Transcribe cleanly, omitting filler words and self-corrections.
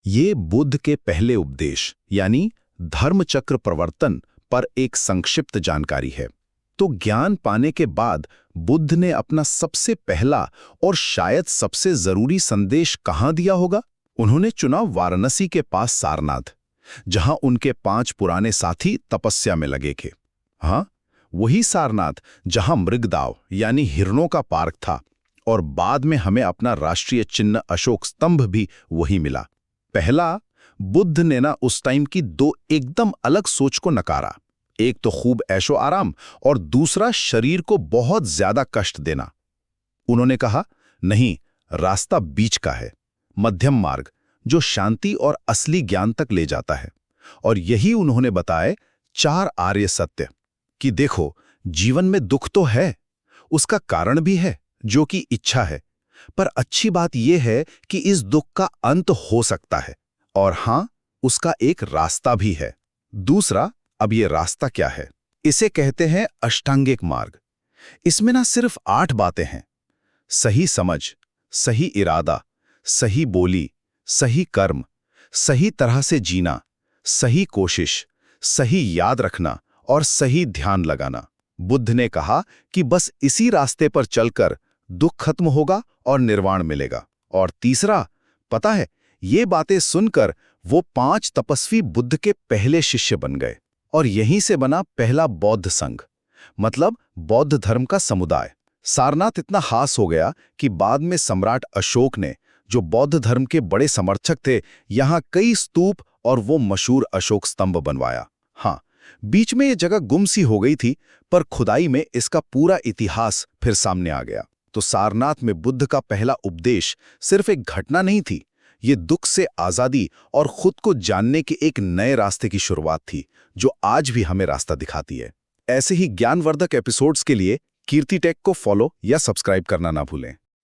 ये बुद्ध के पहले उपदेश यानी धर्मचक्र प्रवर्तन पर एक संक्षिप्त जानकारी है। तो ज्ञान पाने के बाद बुद्ध ने अपना सबसे पहला और शायद सबसे जरूरी संदेश कहाँ दिया होगा? उन्होंने चुना वाराणसी के पास सारनाथ, जहां उनके 5 पुराने साथी तपस्या में लगे थे। हाँ, वही सारनाथ जहां मृगदाव यानी हिरणों का पार्क था, और बाद में हमें अपना राष्ट्रीय चिन्ह अशोक स्तंभ भी वही मिला। पहला, बुद्ध ने ना उस टाइम की 2 एकदम अलग सोच को नकारा। एक तो खूब ऐशो आराम और दूसरा शरीर को बहुत ज्यादा कष्ट देना। उन्होंने कहा, नहीं, रास्ता बीच का है, मध्यम मार्ग जो शांति और असली ज्ञान तक ले जाता है। और यही उन्होंने बताए 4 आर्य सत्य कि देखो, जीवन में दुख तो है, उसका कारण भी है जो कि इच्छा है, पर अच्छी बात यह है कि इस दुख का अंत हो सकता है, और हां, उसका एक रास्ता भी है। दूसरा, अब ये रास्ता क्या है? इसे कहते हैं अष्टांगिक मार्ग। इसमें ना सिर्फ 8 बातें हैं: सही समझ, सही इरादा, सही बोली, सही कर्म, सही तरह से जीना, सही कोशिश, सही याद रखना और सही ध्यान लगाना। बुद्ध ने कहा कि बस इसी रास्ते पर चलकर दुख खत्म होगा और निर्वाण मिलेगा। और तीसरा, पता है, ये बातें सुनकर वो 5 तपस्वी बुद्ध के पहले शिष्य बन गए, और यहीं से बना पहला बौद्ध संघ, मतलब बौद्ध धर्म का समुदाय। सारनाथ इतना खास हो गया कि बाद में सम्राट अशोक ने, जो बौद्ध धर्म के बड़े समर्थक थे, यहाँ कई स्तूप और वो मशहूर अशोक स्तंभ बनवाया। हाँ, बीच में ये जगह गुम सी हो गई थी, पर खुदाई में इसका पूरा इतिहास फिर सामने आ गया। तो सारनाथ में बुद्ध का पहला उपदेश सिर्फ एक घटना नहीं थी, ये दुख से आज़ादी और खुद को जानने के एक नए रास्ते की शुरुआत थी, जो आज भी हमें रास्ता दिखाती है। ऐसे ही ज्ञानवर्धक एपिसोड्स के लिए कीर्ति टेक को फॉलो या सब्सक्राइब करना ना भूलें।